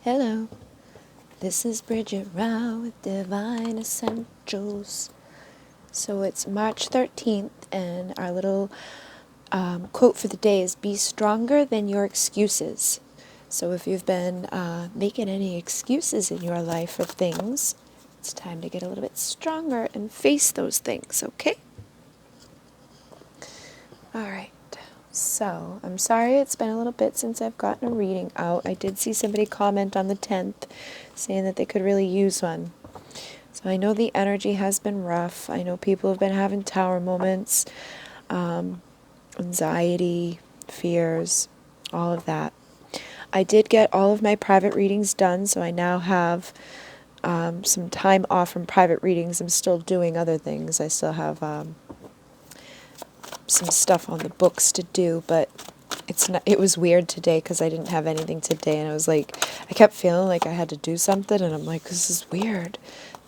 Hello, this is Bridget Rao with Divine Essentials. So it's March 13th, and our little quote for the day is, be stronger than your excuses. So if you've been making any excuses in your life for things, it's time to get a little bit stronger and face those things, okay? All right. So, I'm sorry it's been a little bit since I've gotten a reading out. I did see somebody comment on the 10th saying that they could really use one. So I know the energy has been rough. I know people have been having tower moments, anxiety, fears, all of that. I did get all of my private readings done, so I now have some time off from private readings. I'm still doing other things. I still have some stuff on the books to do, but it was weird today because I didn't have anything today, and I kept feeling like I had to do something, and I'm like, this is weird.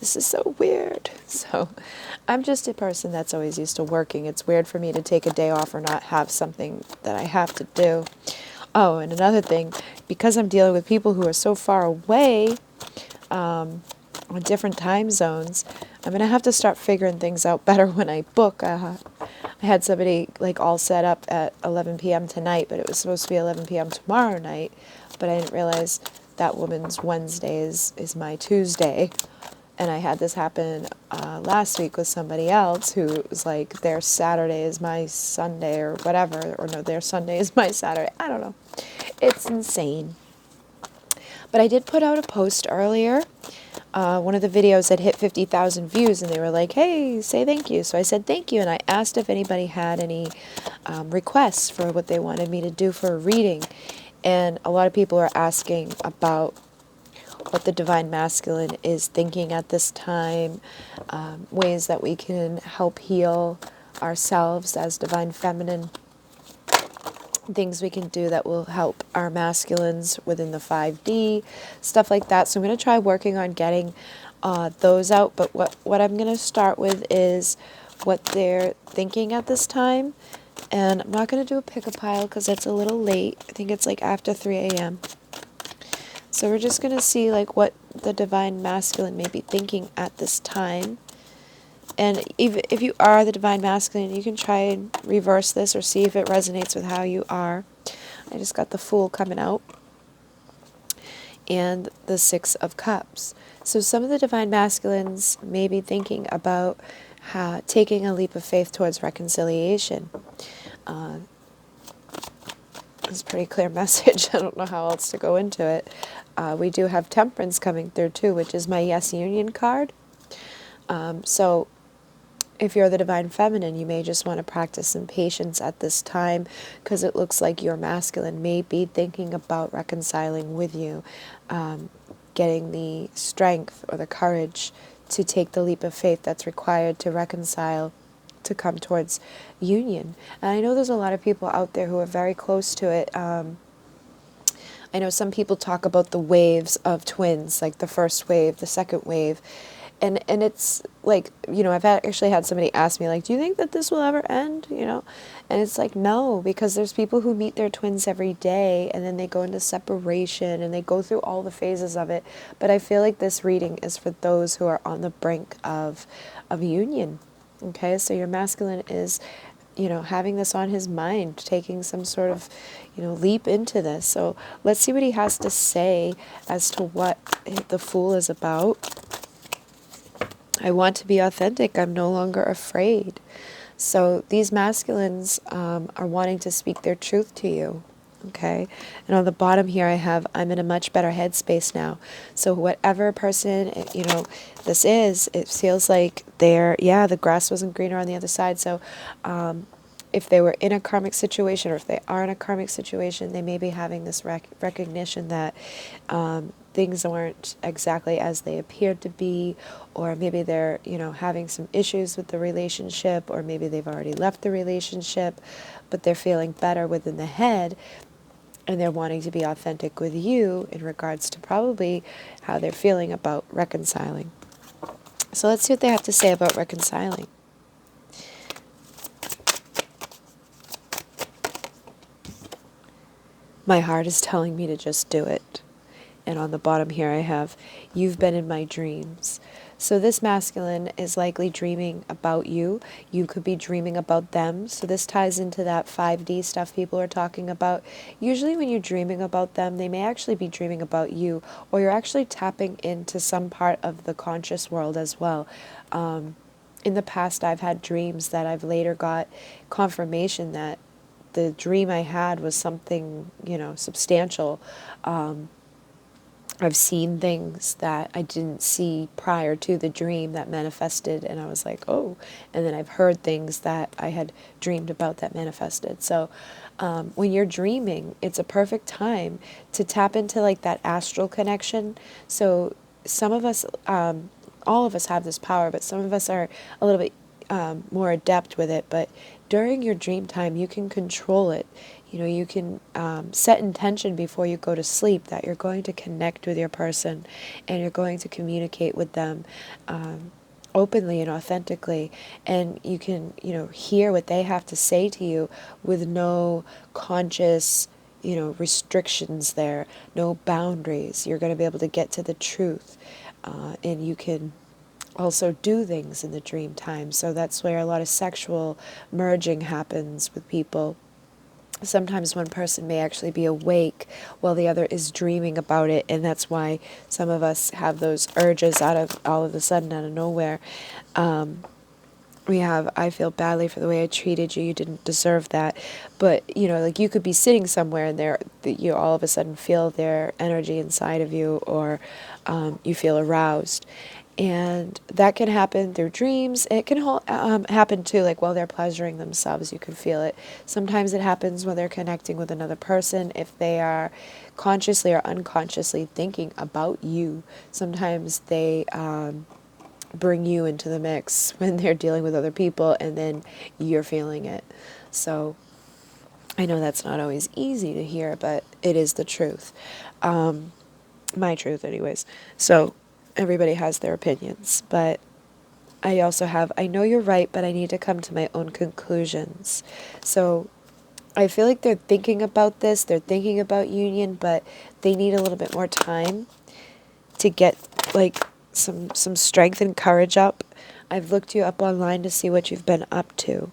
This is so weird. So I'm just a person that's always used to working. It's weird for me to take a day off or not have something that I have to do. Oh, and another thing, because I'm dealing with people who are so far away, on different time zones, I'm going to have to start figuring things out better when I book. I had somebody all set up at 11 p.m. tonight, but it was supposed to be 11 p.m. tomorrow night, but I didn't realize that woman's Wednesday is my Tuesday. And I had this happen last week with somebody else who was like, their Saturday is my Sunday or whatever, or no, their Sunday is my Saturday. I don't know. It's insane. But I did put out a post earlier. One of the videos had hit 50,000 views, and they were like, hey, say thank you. So I said thank you, and I asked if anybody had any requests for what they wanted me to do for a reading. And a lot of people are asking about what the Divine Masculine is thinking at this time, ways that we can help heal ourselves as Divine Feminine, things we can do that will help our masculines within the 5D, stuff like that. So I'm going to try working on getting those out, but what I'm going to start with is what they're thinking at this time. And I'm not going to do a pick-a-pile because it's a little late. I think it's after 3 a.m. So we're just going to see what the Divine Masculine may be thinking at this time. And if you are the Divine Masculine, you can try and reverse this or see if it resonates with how you are. I just got the Fool coming out. And the Six of Cups. So some of the Divine Masculines may be thinking about taking a leap of faith towards reconciliation. It's a pretty clear message. I don't know how else to go into it. We do have Temperance coming through too, which is my Yes Union card. So if you're the Divine Feminine, you may just want to practice some patience at this time, because it looks like your masculine may be thinking about reconciling with you, getting the strength or the courage to take the leap of faith that's required to reconcile, to come towards union. And I know there's a lot of people out there who are very close to it. I know some people talk about the waves of twins, like the first wave, the second wave. And it's I've actually had somebody ask me, do you think that this will ever end? And it's no, because there's people who meet their twins every day, and then they go into separation, and they go through all the phases of it. But I feel like this reading is for those who are on the brink of union. Okay, so your masculine is, having this on his mind, taking some sort of, leap into this. So let's see what he has to say as to what the Fool is about. I want to be authentic. I'm no longer afraid. So these masculines are wanting to speak their truth to you. Okay. And on the bottom here I have, I'm in a much better headspace now. So whatever person, this is, it feels like the grass wasn't greener on the other side. So if they were in a karmic situation, or if they are in a karmic situation, they may be having this recognition that things aren't exactly as they appeared to be, or maybe they're, having some issues with the relationship, or maybe they've already left the relationship, but they're feeling better within the head, and they're wanting to be authentic with you in regards to probably how they're feeling about reconciling. So let's see what they have to say about reconciling. My heart is telling me to just do it. And on the bottom here I have, you've been in my dreams. So this masculine is likely dreaming about you. You could be dreaming about them. So this ties into that 5D stuff people are talking about. Usually when you're dreaming about them, they may actually be dreaming about you, or you're actually tapping into some part of the conscious world as well. In the past, I've had dreams that I've later got confirmation that the dream I had was something, substantial. I've seen things that I didn't see prior to the dream that manifested, and I was like, oh. And then I've heard things that I had dreamed about that manifested. So when you're dreaming, it's a perfect time to tap into like that astral connection. So some of us, all of us have this power, but some of us are a little bit more adept with it. But during your dream time, you can control it. You can set intention before you go to sleep that you're going to connect with your person and you're going to communicate with them openly and authentically. And you can, hear what they have to say to you with no conscious, restrictions there, no boundaries. You're going to be able to get to the truth. And you can also do things in the dream time. So that's where a lot of sexual merging happens with people. Sometimes one person may actually be awake while the other is dreaming about it, and that's why some of us have those urges out of all of a sudden, out of nowhere. We have, I feel badly for the way I treated you, you didn't deserve that. But, like you could be sitting somewhere and you all of a sudden feel their energy inside of you, or you feel aroused. And that can happen through dreams. It can happen too, like while they're pleasuring themselves, you can feel it. Sometimes it happens when they're connecting with another person, if they are consciously or unconsciously thinking about you. Sometimes they bring you into the mix when they're dealing with other people, and then you're feeling it. So I know that's not always easy to hear, but it is the truth. My truth anyways. So everybody has their opinions, but I also have, I know you're right, but I need to come to my own conclusions. So I feel like they're thinking about this, they're thinking about union, but they need a little bit more time to get like some strength and courage up. I've looked you up online to see what you've been up to.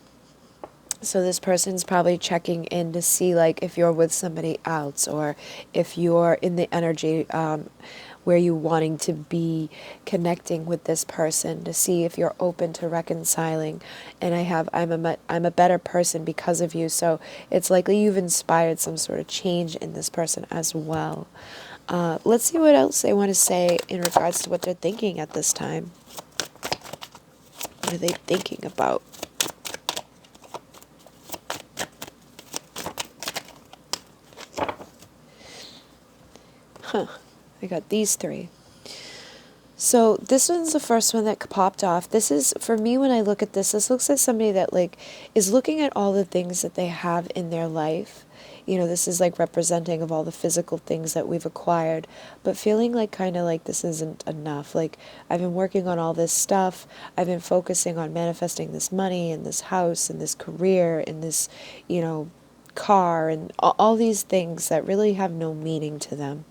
So this person's probably checking in to see like if you're with somebody else, or if you're in the energy where you wanting to be connecting with this person, to see if you're open to reconciling. And I'm a better person because of you, so it's likely you've inspired some sort of change in this person as well. Let's see what else they want to say in regards to what they're thinking at this time. What are they thinking about? I got these three. So this one's the first one that popped off. This is, for me, when I look at this looks like somebody that like is looking at all the things that they have in their life. This is like representing of all the physical things that we've acquired, but feeling like kind of like this isn't enough. Like, I've been working on all this stuff. I've been focusing on manifesting this money and this house and this career and this, car and all these things that really have no meaning to them.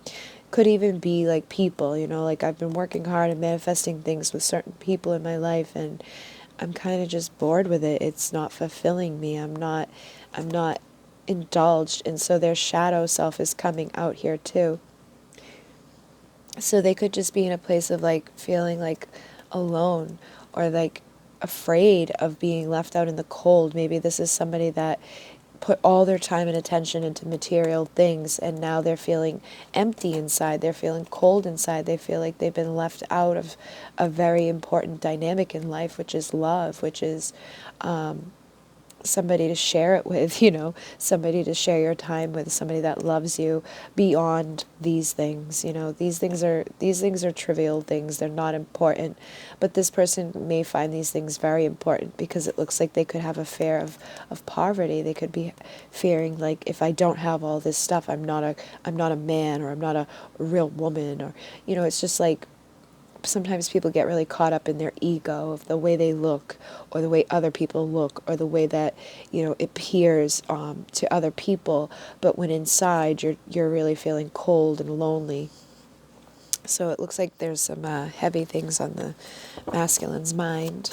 Could even be like people, like I've been working hard and manifesting things with certain people in my life, and I'm kind of just bored with it. It's not fulfilling me. I'm not indulged, and so their shadow self is coming out here too. So they could just be in a place of like feeling like alone, or like afraid of being left out in the cold. Maybe this is somebody that put all their time and attention into material things, and now they're feeling empty inside. They're feeling cold inside. They feel like they've been left out of a very important dynamic in life, which is love, which is somebody to share it with, somebody to share your time with, somebody that loves you beyond these things. These things are trivial things. They're not important, but this person may find these things very important, because it looks like they could have a fear of poverty. They could be fearing like, if I don't have all this stuff, I'm not a man, or I'm not a real woman, or it's just like, sometimes people get really caught up in their ego of the way they look, or the way other people look, or the way that it appears to other people, but when inside you're really feeling cold and lonely. So it looks like there's some heavy things on the masculine's mind.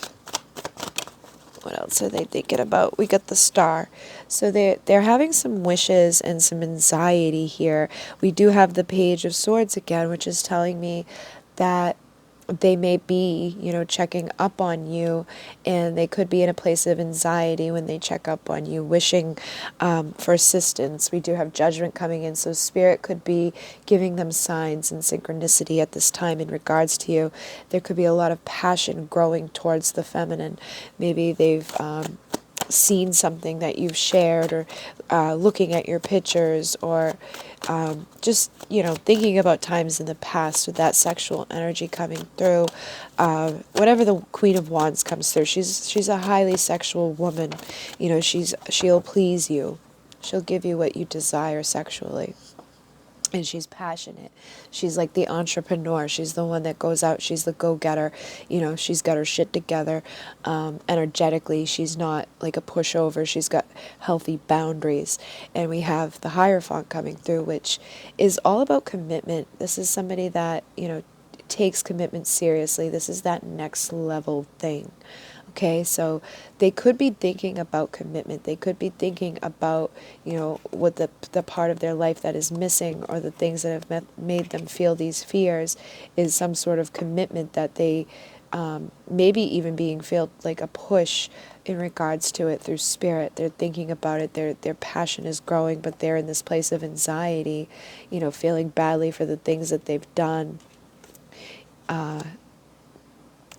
What else are they thinking about? We got the Star. So they're having some wishes and some anxiety here. We do have the Page of Swords again, which is telling me that they may be, checking up on you, and they could be in a place of anxiety when they check up on you, wishing for assistance. We do have Judgment coming in, so Spirit could be giving them signs and synchronicity at this time in regards to you. There could be a lot of passion growing towards the feminine. Maybe they've seen something that you've shared, or looking at your pictures, or just thinking about times in the past with that sexual energy coming through. Whatever the Queen of Wands comes through, she's a highly sexual woman. She'll please you, she'll give you what you desire sexually. And she's passionate. She's like the entrepreneur. She's the one that goes out. She's the go-getter. She's got her shit together. Energetically, she's not like a pushover. She's got healthy boundaries. And we have the Hierophant coming through, which is all about commitment. This is somebody that, takes commitment seriously. This is that next level thing. Okay, so they could be thinking about commitment. They could be thinking about, what the part of their life that is missing, or the things that have made them feel these fears, is some sort of commitment that they maybe even being felt like a push in regards to it through Spirit. They're thinking about it. Their passion is growing, but they're in this place of anxiety, feeling badly for the things that they've done.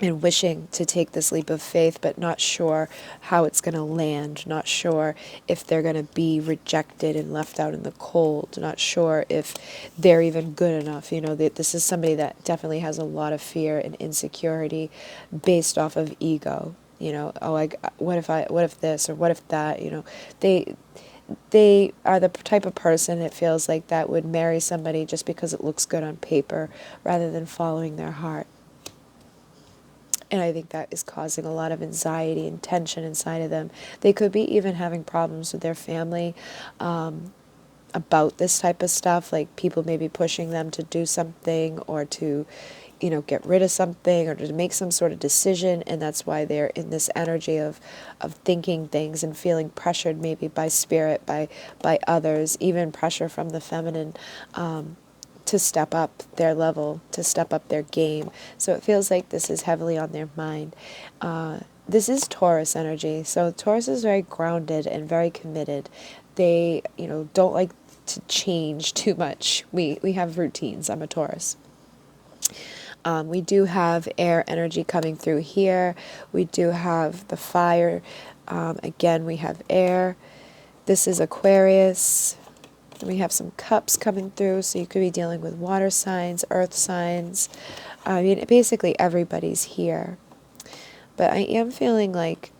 And wishing to take this leap of faith, but not sure how it's going to land, not sure if they're going to be rejected and left out in the cold, not sure if they're even good enough. This is somebody that definitely has a lot of fear and insecurity based off of ego. What if this, or what if that? They are the type of person, it feels like, that would marry somebody just because it looks good on paper, rather than following their heart. And I think that is causing a lot of anxiety and tension inside of them. They could be even having problems with their family about this type of stuff, like people maybe pushing them to do something, or to, get rid of something, or to make some sort of decision, and that's why they're in this energy of thinking things and feeling pressured maybe by Spirit, by others, even pressure from the feminine, to step up their level, to step up their game. So it feels like this is heavily on their mind. This is Taurus energy. So Taurus is very grounded and very committed. They, don't like to change too much. We have routines. I'm a Taurus. We do have air energy coming through here. We do have the fire. Again, we have air. This is Aquarius. We have some cups coming through, so you could be dealing with water signs, earth signs. Basically everybody's here. But I am feeling like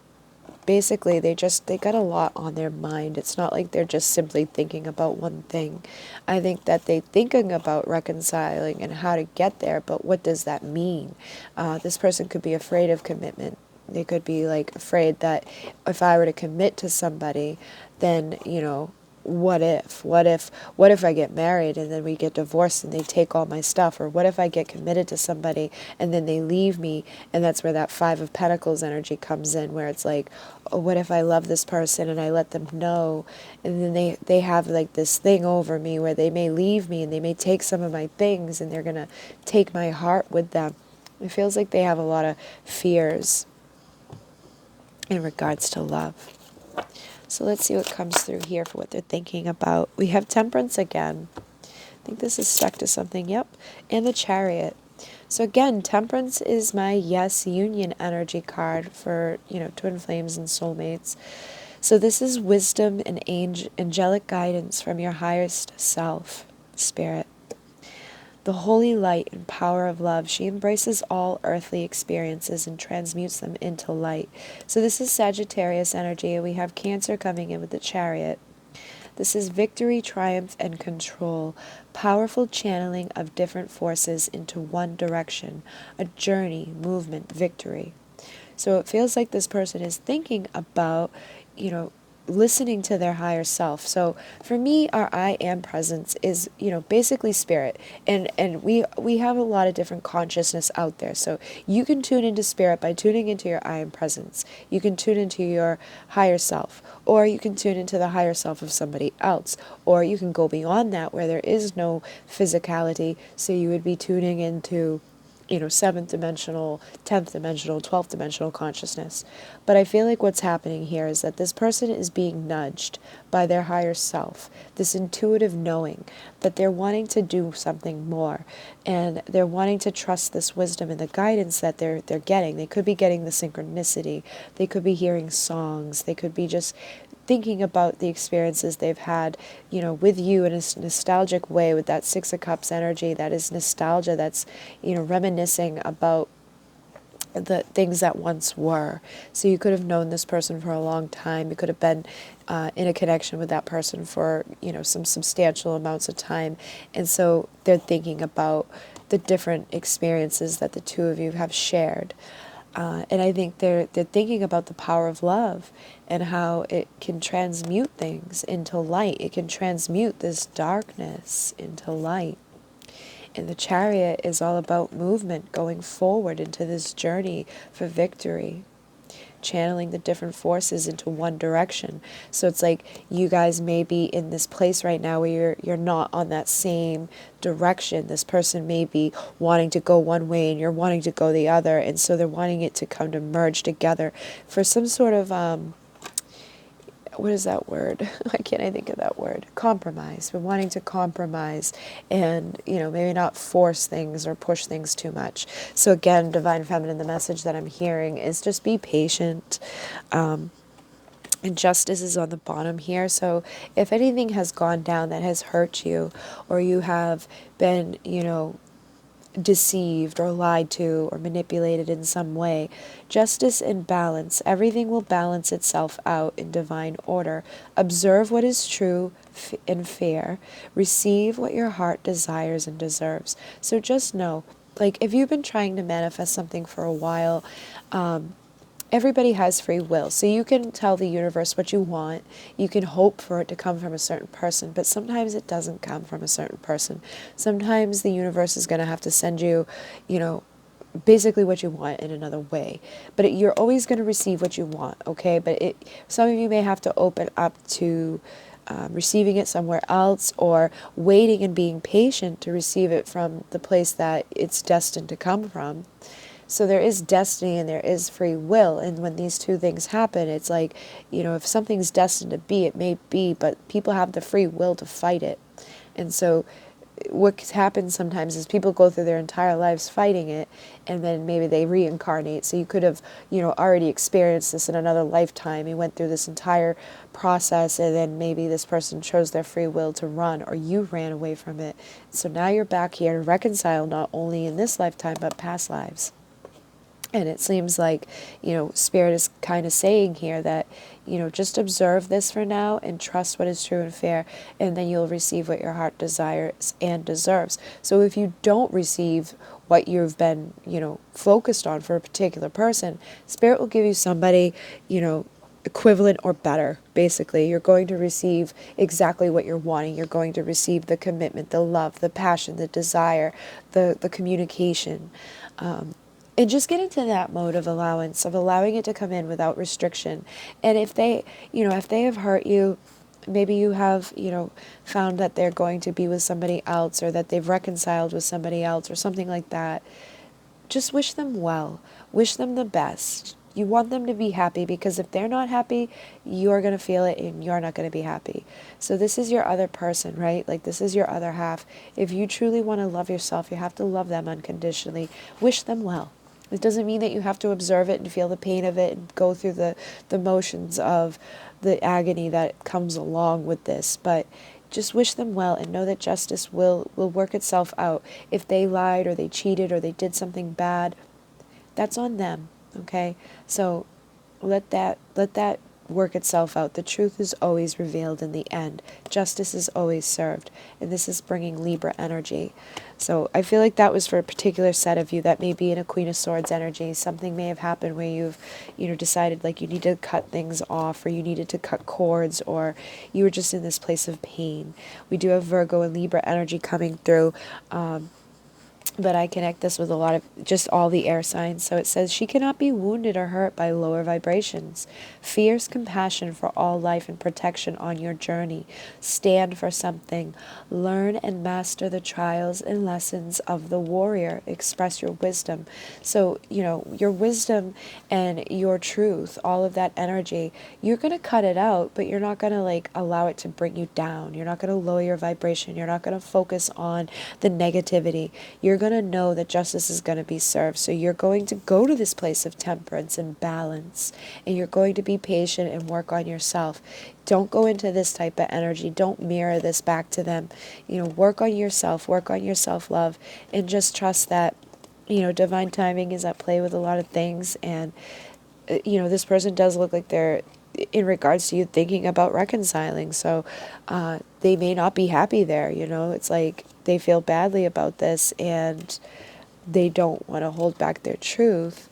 basically they got a lot on their mind. It's not like they're just simply thinking about one thing. I think that they're thinking about reconciling and how to get there, but what does that mean? This person could be afraid of commitment. They could be like afraid that if I were to commit to somebody, then, what if I get married and then we get divorced and they take all my stuff? Or what if I get committed to somebody and then they leave me? And that's where that Five of Pentacles energy comes in, where it's like, oh, what if I love this person and I let them know, and then they have like this thing over me where they may leave me and they may take some of my things and they're gonna take my heart with them. It feels like they have a lot of fears in regards to love. So let's see what comes through here for what they're thinking about. We have Temperance again. I think this is stuck to something. Yep. And the Chariot. So again, Temperance is my yes union energy card for, twin flames and soulmates. So this is wisdom and angelic guidance from your highest self, Spirit. The holy light and power of love, she embraces all earthly experiences and transmutes them into light. So this is Sagittarius energy, and we have Cancer coming in with the Chariot. This is victory, triumph, and control. Powerful channeling of different forces into one direction. A journey, movement, victory. So it feels like this person is thinking about, listening to their higher self. So for me, our I am presence is, basically spirit. And we have a lot of different consciousness out there. So you can tune into spirit by tuning into your I am presence. You can tune into your higher self, or you can tune into the higher self of somebody else, or you can go beyond that where there is no physicality. So you would be tuning into, seventh dimensional, 10th dimensional, 12th dimensional consciousness. But I feel like what's happening here is that this person is being nudged by their higher self, this intuitive knowing that they're wanting to do something more, and they're wanting to trust this wisdom and the guidance that they're getting. They could be getting the synchronicity, they could be hearing songs, they could be just thinking about the experiences they've had, with you in a nostalgic way, with that Six of Cups energy. That is nostalgia. That's, reminiscing about the things that once were. So you could have known this person for a long time. You could have been in a connection with that person for, some substantial amounts of time. And so they're thinking about the different experiences that the two of you have shared. And I think they're thinking about the power of love and how it can transmute things into light. It can transmute this darkness into light. And the Chariot is all about movement, going forward into this journey for victory, channeling the different forces into one direction. So it's like you guys may be in this place right now where you're not on that same direction. This person may be wanting to go one way and you're wanting to go the other, and so they're wanting it to come to merge together for some sort of what is that word? Why can't I think of that word? Compromise. We're wanting to compromise and, maybe not force things or push things too much. So again, Divine Feminine, the message that I'm hearing is just be patient. And justice is on the bottom here. So if anything has gone down that has hurt you, or you have been, deceived or lied to or manipulated in some way, justice and balance, everything will balance itself out in divine order. Observe what is true and fair. Receive what your heart desires and deserves. So just know, like, if you've been trying to manifest something for a while, everybody has free will. So you can tell the universe what you want. You can hope for it to come from a certain person, but sometimes it doesn't come from a certain person. Sometimes the universe is going to have to send you, basically what you want in another way. But you're always going to receive what you want, okay? But some of you may have to open up to receiving it somewhere else, or waiting and being patient to receive it from the place that it's destined to come from. So there is destiny and there is free will. And when these two things happen, it's like, if something's destined to be, it may be, but people have the free will to fight it. And so what happens sometimes is people go through their entire lives fighting it, and then maybe they reincarnate. So you could have, already experienced this in another lifetime. You went through this entire process, and then maybe this person chose their free will to run, or you ran away from it. So now you're back here to reconcile, not only in this lifetime, but past lives. And it seems like, Spirit is kind of saying here that, just observe this for now and trust what is true and fair, and then you'll receive what your heart desires and deserves. So if you don't receive what you've been, focused on for a particular person, Spirit will give you somebody, equivalent or better. Basically, you're going to receive exactly what you're wanting. You're going to receive the commitment, the love, the passion, the desire, the communication. And just get into that mode of allowance, of allowing it to come in without restriction. And if they have hurt you, maybe you have, found that they're going to be with somebody else, or that they've reconciled with somebody else, or something like that, just wish them well. Wish them the best. You want them to be happy, because if they're not happy, you're going to feel it and you're not going to be happy. So this is your other person, right? Like, this is your other half. If you truly want to love yourself, you have to love them unconditionally. Wish them well. It doesn't mean that you have to observe it and feel the pain of it and go through the motions of the agony that comes along with this. But just wish them well and know that justice will work itself out. If they lied or they cheated or they did something bad, that's on them, okay? So let that work itself out. The truth is always revealed in the end. Justice is always served. And this is bringing Libra energy. So I feel like that was for a particular set of you that may be in a Queen of Swords energy. Something may have happened where you've, decided like you need to cut things off, or you needed to cut cords, or you were just in this place of pain. We do have Virgo and Libra energy coming through. But I connect this with a lot of just all the air signs. So it says, she cannot be wounded or hurt by lower vibrations. Fierce compassion for all life and protection on your journey. Stand for something. Learn and master the trials and lessons of the warrior. Express your wisdom. So, your wisdom and your truth, all of that energy, you're going to cut it out, but you're not going to allow it to bring you down. You're not going to lower your vibration. You're not going to focus on the negativity. You're going to know that justice is going to be served. So you're going to go to this place of temperance and balance, and you're going to be patient and work on yourself. Don't go into this type of energy. Don't mirror this back to them. Work on yourself, work on your self-love, and just trust that, divine timing is at play with a lot of things. And, this person does look like they're, in regards to you, thinking about reconciling. So they may not be happy there. It's like they feel badly about this and they don't want to hold back their truth.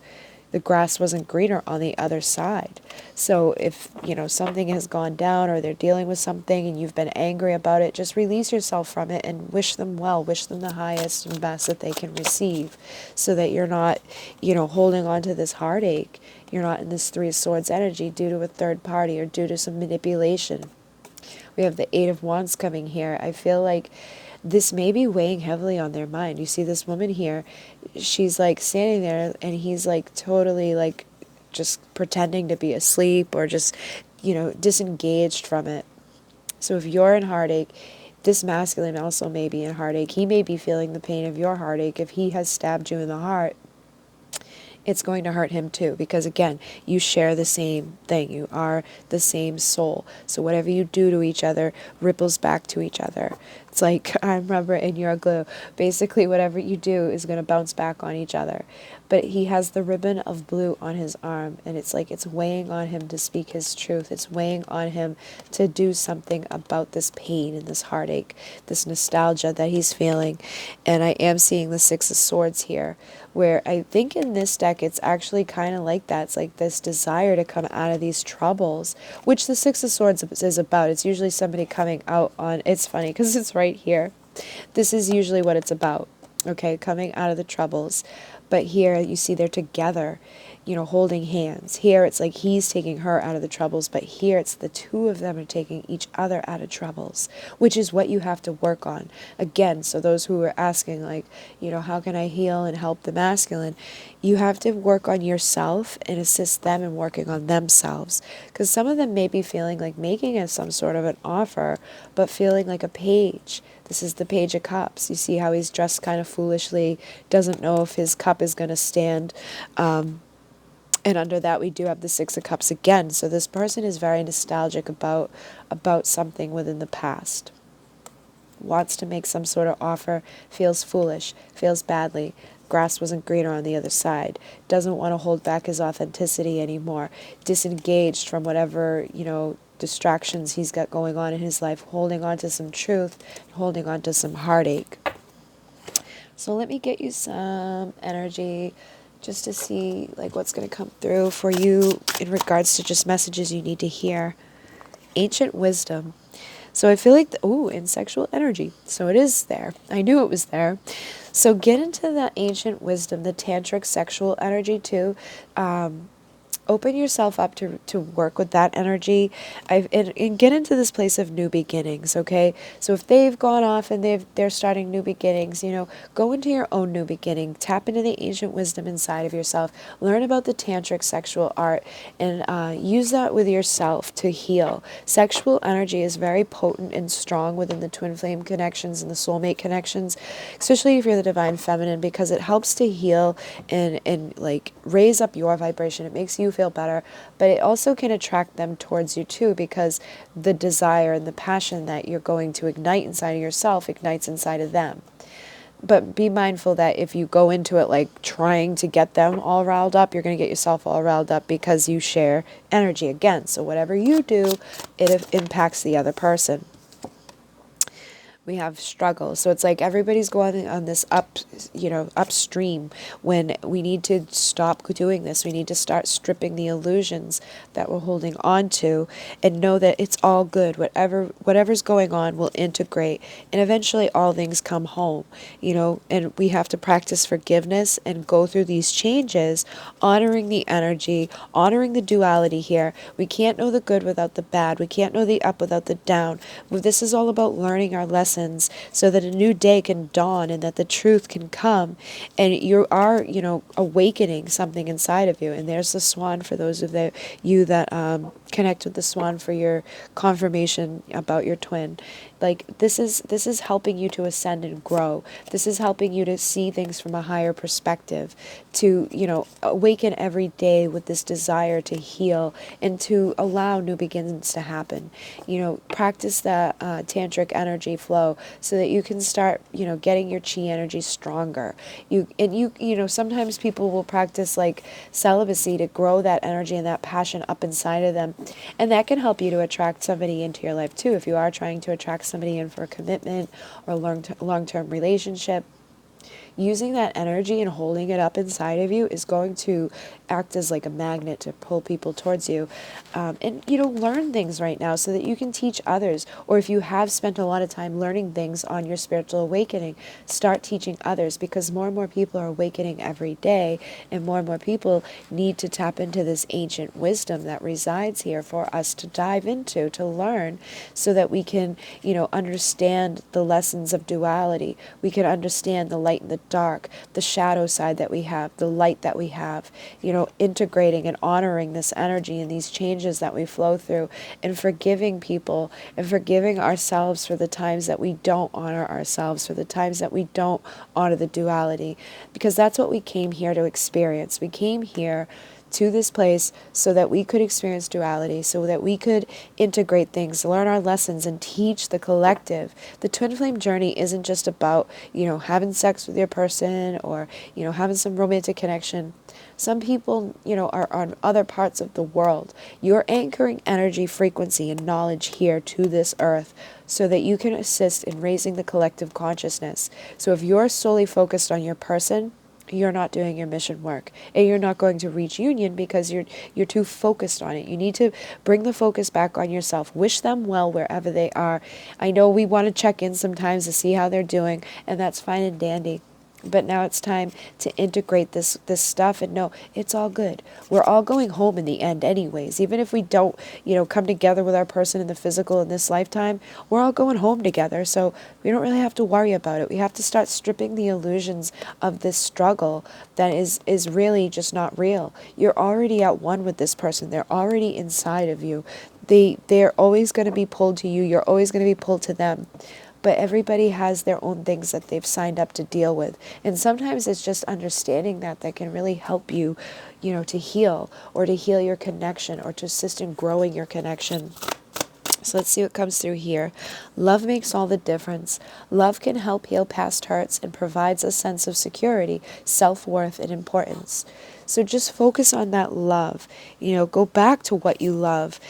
The grass wasn't greener on the other side. So if, something has gone down, or they're dealing with something and you've been angry about it, just release yourself from it and wish them well, wish them the highest and best that they can receive, so that you're not, holding on to this heartache. You're not in this Three of Swords energy due to a third party or due to some manipulation. We have the Eight of Wands coming here. I feel like this may be weighing heavily on their mind. You see this woman here, she's standing there and he's totally just pretending to be asleep, or just, disengaged from it. So if you're in heartache, this masculine also may be in heartache. He may be feeling the pain of your heartache. If he has stabbed you in the heart, it's going to hurt him too, because again, you share the same thing. You are the same soul. So whatever you do to each other ripples back to each other. It's like, I remember in Your Glue, basically whatever you do is going to bounce back on each other. But he has the ribbon of blue on his arm, and it's like it's weighing on him to speak his truth. It's weighing on him to do something about this pain and this heartache, this nostalgia that he's feeling. And I am seeing the Six of Swords here, where I think in this deck it's actually kind of like that. It's like this desire to come out of these troubles, which the Six of Swords is about. It's usually somebody coming out on, it's funny because it's right here. This is usually what it's about, okay, coming out of the troubles. But here you see they're together, holding hands. Here it's like he's taking her out of the troubles, but here it's the two of them are taking each other out of troubles, which is what you have to work on. Again, so those who are asking, how can I heal and help the masculine? You have to work on yourself and assist them in working on themselves. Because some of them may be feeling like making it some sort of an offer, but feeling like a page. This is the Page of Cups. You see how he's dressed kind of foolishly, doesn't know if his cup is going to stand. And under that, we do have the Six of Cups again. So this person is very nostalgic about something within the past. Wants to make some sort of offer, feels foolish, feels badly. Grass wasn't greener on the other side. Doesn't want to hold back his authenticity anymore. Disengaged from whatever, distractions he's got going on in his life. Holding on to some truth, holding on to some heartache. So let me get you some energy just to see what's going to come through for you in regards to just messages you need to hear. Ancient wisdom. So I feel like, in sexual energy. So it is there. I knew it was there. So get into the ancient wisdom, the tantric sexual energy too. Open yourself up to work with that energy, and get into this place of new beginnings, okay? So if they've gone off and they're starting new beginnings, go into your own new beginning. Tap into the ancient wisdom inside of yourself. Learn about the tantric sexual art, and use that with yourself to heal. Sexual energy is very potent and strong within the twin flame connections and the soulmate connections, especially if you're the divine feminine, because it helps to heal and raise up your vibration. It makes you feel better, but it also can attract them towards you too, because the desire and the passion that you're going to ignite inside of yourself ignites inside of them. But be mindful that if you go into it like trying to get them all riled up, you're going to get yourself all riled up because you share energy again. So whatever you do, it impacts the other person. We have struggles. So it's like everybody's going on this upstream, when we need to stop doing this. We need to start stripping the illusions that we're holding on to and know that it's all good. Whatever's going on will integrate, and eventually all things come home, and we have to practice forgiveness and go through these changes, honoring the energy, honoring the duality here. We can't know the good without the bad. We can't know the up without the down. This is all about learning our lessons so that a new day can dawn and that the truth can come, and you are awakening something inside of you. And there's the swan for those of you that connect with the swan for your confirmation about your twin. Like this is helping you to ascend and grow. This is helping you to see things from a higher perspective, to awaken every day with this desire to heal and to allow new beginnings to happen. Practice the tantric energy flow so that you can start getting your chi energy stronger. Sometimes people will practice like celibacy to grow that energy and that passion up inside of them, and that can help you to attract somebody into your life too. If you are trying to attract somebody in for a commitment or long-term relationship, using that energy and holding it up inside of you is going to act as like a magnet to pull people towards you. And learn things right now so that you can teach others. Or if you have spent a lot of time learning things on your spiritual awakening, start teaching others, because more and more people are awakening every day, and more people need to tap into this ancient wisdom that resides here for us to dive into, to learn, so that we can understand the lessons of duality. We can understand the light and the dark, the shadow side that we have, the light that we have, integrating and honoring this energy and these changes that we flow through, and forgiving people and forgiving ourselves for the times that we don't honor ourselves, for the times that we don't honor the duality, because that's what we came here to experience. We came here to this place so that we could experience duality, so that we could integrate things, learn our lessons, and teach the collective. The twin flame journey isn't just about, having sex with your person or, having some romantic connection. Some people, are on other parts of the world. You're anchoring energy, frequency, and knowledge here to this earth so that you can assist in raising the collective consciousness. So if you're solely focused on your person, you're not doing your mission work, and you're not going to reach union because you're too focused on it. You need to bring the focus back on yourself. Wish them well wherever they are. I know we want to check in sometimes to see how they're doing, and that's fine and dandy. But now it's time to integrate this stuff and know it's all good. We're all going home in the end anyways. Even if we don't, come together with our person in the physical in this lifetime, we're all going home together. So we don't really have to worry about it. We have to start stripping the illusions of this struggle that is really just not real. You're already at one with this person. They're already inside of you. They're always going to be pulled to you. You're always going to be pulled to them. But everybody has their own things that they've signed up to deal with. And sometimes it's just understanding that can really help you, to heal, or to heal your connection, or to assist in growing your connection. So let's see what comes through here. Love makes all the difference. Love can help heal past hurts and provides a sense of security, self-worth, and importance. So just focus on that love. Go back to what you love.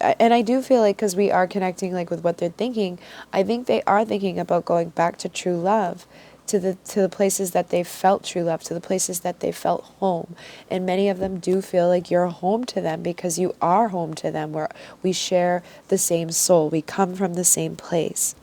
And I do feel like, because we are connecting like with what they're thinking, I think they are thinking about going back to true love, to the places that they felt true love, to the places that they felt home. And many of them do feel like you're home to them because you are home to them, where we share the same soul. We come from the same place.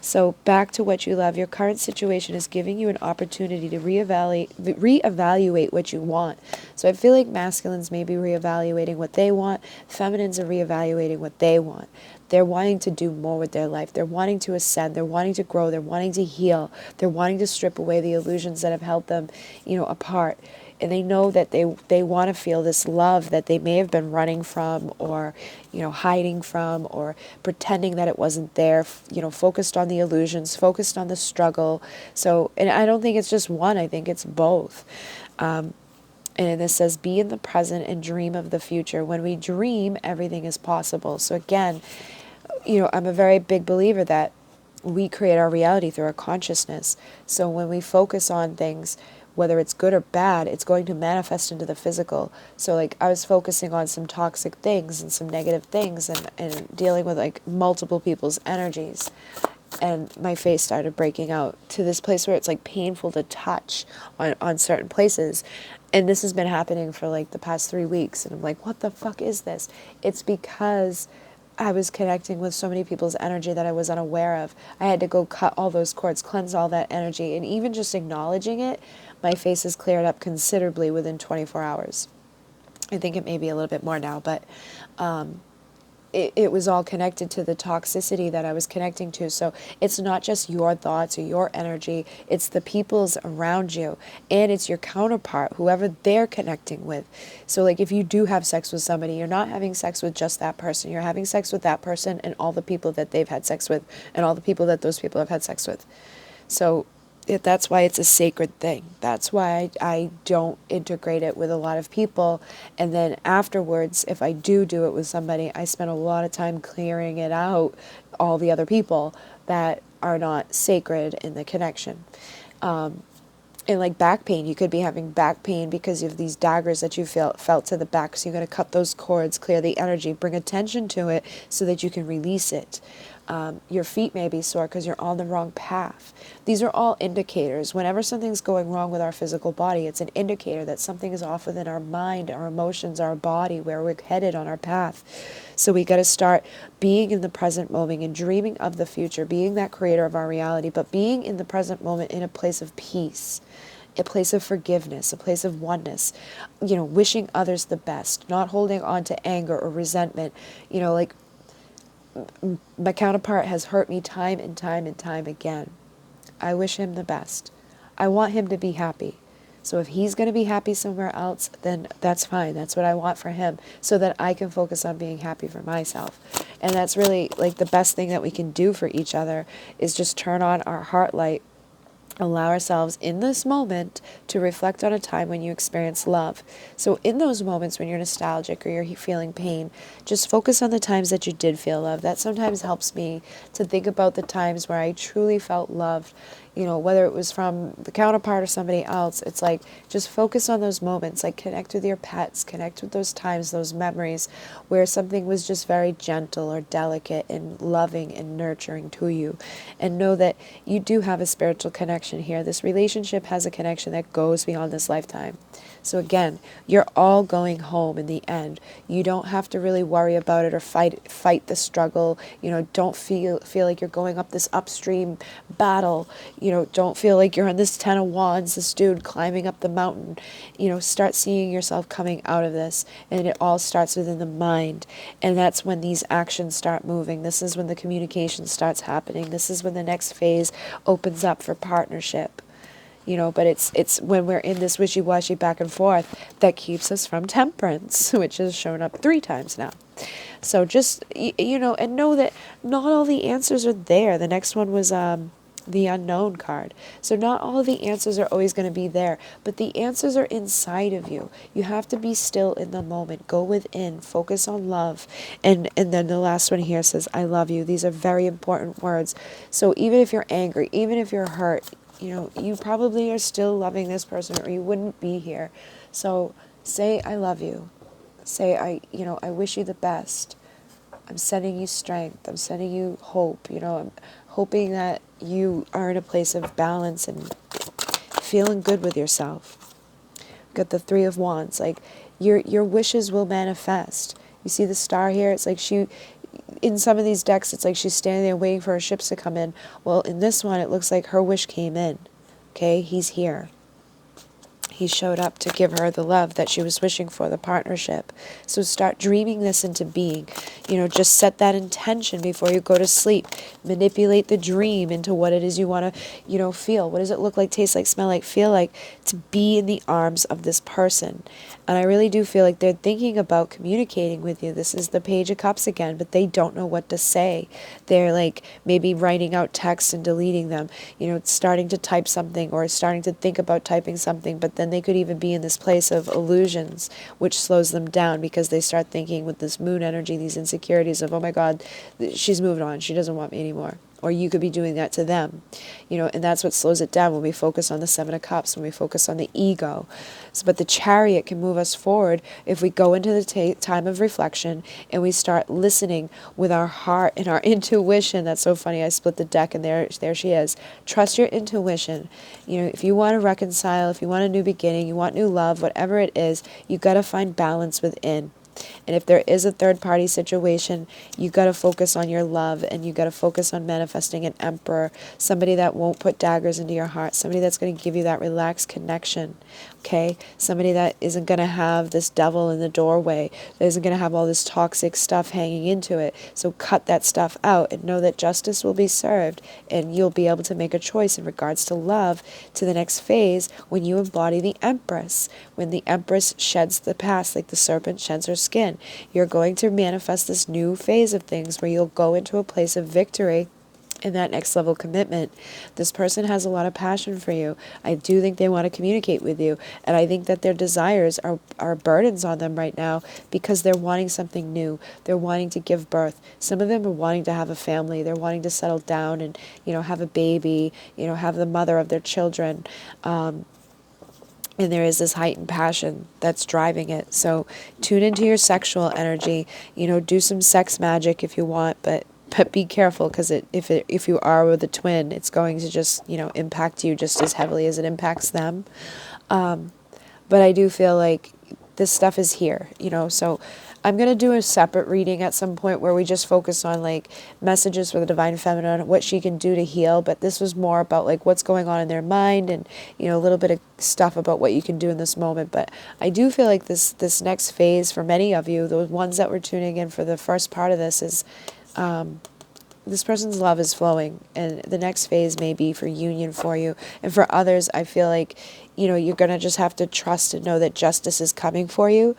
So back to what you love. Your current situation is giving you an opportunity to reevaluate what you want. So I feel like masculines may be reevaluating what they want. Feminines are reevaluating what they want. They're wanting to do more with their life. They're wanting to ascend. They're wanting to grow. They're wanting to heal. They're wanting to strip away the illusions that have held them, apart. And they know that they want to feel this love that they may have been running from, or, hiding from, or pretending that it wasn't there, focused on the illusions, focused on the struggle. So, and I don't think it's just one, I think it's both. And this says, be in the present and dream of the future. When we dream, everything is possible. So again, I'm a very big believer that we create our reality through our consciousness. So when we focus on things, whether it's good or bad, it's going to manifest into the physical. So like I was focusing on some toxic things and some negative things and dealing with like multiple people's energies. And my face started breaking out to this place where it's like painful to touch on certain places. And this has been happening for like the past 3 weeks. And I'm like, what the fuck is this? It's because I was connecting with so many people's energy that I was unaware of. I had to go cut all those cords, cleanse all that energy. And even just acknowledging it, my face has cleared up considerably within 24 hours. I think it may be a little bit more now, but it was all connected to the toxicity that I was connecting to. So it's not just your thoughts or your energy, it's the people's around you, and it's your counterpart, whoever they're connecting with. So like if you do have sex with somebody, you're not having sex with just that person, you're having sex with that person and all the people that they've had sex with and all the people that those people have had sex with. So that's why it's a sacred thing. That's why I don't integrate it with a lot of people. And then afterwards, if I do it with somebody, I spend a lot of time clearing it out, all the other people that are not sacred in the connection. And like back pain, you could be having back pain because of these daggers that you felt to the back. So you're going to cut those cords, clear the energy, bring attention to it so that you can release it. Your feet may be sore because you're on the wrong path. These are all indicators. Whenever something's going wrong with our physical body, it's an indicator that something is off within our mind, our emotions, our body, where we're headed on our path. So we got to start being in the present moment and dreaming of the future, being that creator of our reality, but being in the present moment in a place of peace, a place of forgiveness, a place of oneness, wishing others the best, not holding on to anger or resentment. Like my counterpart has hurt me time and time and time again. I wish him the best. I want him to be happy. So if he's going to be happy somewhere else, then that's fine. That's what I want for him, so that I can focus on being happy for myself. And that's really like the best thing that we can do for each other, is just turn on our heart light. Allow ourselves in this moment to reflect on a time when you experienced love. So in those moments when you're nostalgic or you're feeling pain, just focus on the times that you did feel love. That sometimes helps me to think about the times where I truly felt loved, whether it was from the counterpart or somebody else. It's like, just focus on those moments, like connect with your pets, connect with those times, those memories where something was just very gentle or delicate and loving and nurturing to you. And know that you do have a spiritual connection here. This relationship has a connection that goes beyond this lifetime. So again, you're all going home in the end. You don't have to really worry about it or fight the struggle. Don't feel like you're going up this upstream battle. Don't feel like you're on this 10 of wands, this dude climbing up the mountain. Start seeing yourself coming out of this, and it all starts within the mind. And that's when these actions start moving. This is when the communication starts happening. This is when the next phase opens up for partnership. But it's when we're in this wishy-washy back and forth that keeps us from temperance, which has shown up 3 times now. So just, and know that not all the answers are there. The next one was the unknown card. So not all of the answers are always going to be there, but the answers are inside of you. You have to be still in the moment. Go within, focus on love. And then the last one here says, I love you. These are very important words. So even if you're angry, even if you're hurt, you probably are still loving this person, or you wouldn't be here. So say, I love you. Say, I wish you the best. I'm sending you strength. I'm sending you hope. I'm hoping that you are in a place of balance and feeling good with yourself. Got the 3 of wands. Like your wishes will manifest. You see the star here? It's like in some of these decks, it's like she's standing there waiting for her ships to come in. Well, in this one, it looks like her wish came in. Okay, he's here. He showed up to give her the love that she was wishing for, the partnership. So start dreaming this into being. Just set that intention before you go to sleep. Manipulate the dream into what it is you want to, feel. What does it look like, taste like, smell like, feel like, to be in the arms of this person? And I really do feel like they're thinking about communicating with you. This is the Page of Cups again, but they don't know what to say. They're like maybe writing out texts and deleting them, starting to type something or starting to think about typing something, but then they could even be in this place of illusions, which slows them down because they start thinking with this moon energy, these insecurities of, oh my God, she's moved on. She doesn't want me anymore. or you could be doing that to them, and that's what slows it down when we focus on the Seven of Cups, when we focus on the ego. But the Chariot can move us forward if we go into the time of reflection and we start listening with our heart and our intuition. That's so funny. I split the deck and there she is. Trust your intuition. If you want to reconcile, if you want a new beginning, you want new love, whatever it is, you got to find balance within. And if there is a third party situation, you got to focus on your love, and you got to focus on manifesting an emperor, somebody that won't put daggers into your heart, somebody that's going to give you that relaxed connection, okay? Somebody that isn't going to have this devil in the doorway, that isn't going to have all this toxic stuff hanging into it. So cut that stuff out and know that justice will be served, and you'll be able to make a choice in regards to love to the next phase when you embody the Empress. When the Empress sheds the past like the serpent sheds her skin, you're going to manifest this new phase of things where you'll go into a place of victory in that next level commitment. This person has a lot of passion for you. I do think they want to communicate with you, and I think that their desires are burdens on them right now because they're wanting something new. They're wanting to give birth. Some of them are wanting to have a family. They're wanting to settle down and have a baby, have the mother of their children. And there is this heightened passion that's driving it. So tune into your sexual energy. Do some sex magic if you want, but be careful, because if you are with a twin, it's going to just impact you just as heavily as it impacts them. But I do feel like this stuff is here. So I'm going to do a separate reading at some point where we just focus on like messages for the Divine Feminine, what she can do to heal. But this was more about like what's going on in their mind and, a little bit of stuff about what you can do in this moment. But I do feel like this next phase for many of you, the ones that were tuning in for the first part of this, is this person's love is flowing, and the next phase may be for union for you. And for others, I feel like, you're going to just have to trust and know that justice is coming for you.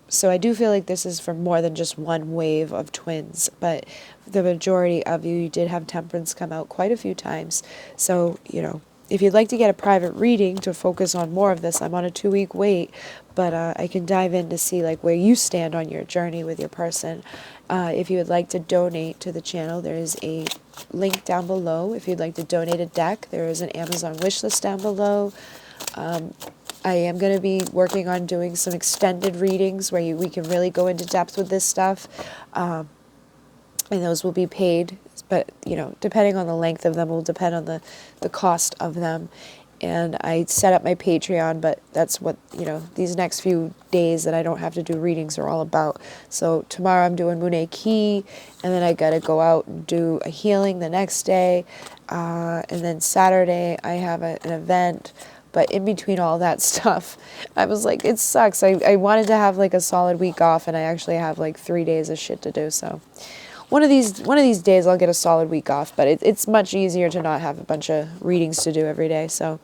So I do feel like this is for more than just one wave of twins, but the majority of you did have Temperance come out quite a few times. So, if you'd like to get a private reading to focus on more of this, I'm on a 2-week wait, but I can dive in to see like where you stand on your journey with your person. If you would like to donate to the channel, there is a link down below. If you'd like to donate a deck, there is an Amazon wish list down below. I am going to be working on doing some extended readings where we can really go into depth with this stuff. And those will be paid, but, depending on the length of them will depend on the cost of them. And I set up my Patreon, but that's what, these next few days that I don't have to do readings are all about. So tomorrow I'm doing Mune Key, and then I got to go out and do a healing the next day. And then Saturday I have an event. But in between all that stuff, I was like, it sucks. I wanted to have like a solid week off, and I actually have like 3 days of shit to do. So one of these days I'll get a solid week off, but it's much easier to not have a bunch of readings to do every day. So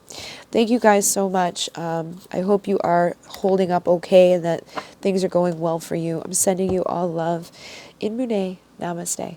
thank you guys so much. I hope you are holding up okay and that things are going well for you. I'm sending you all love. In Mune, namaste.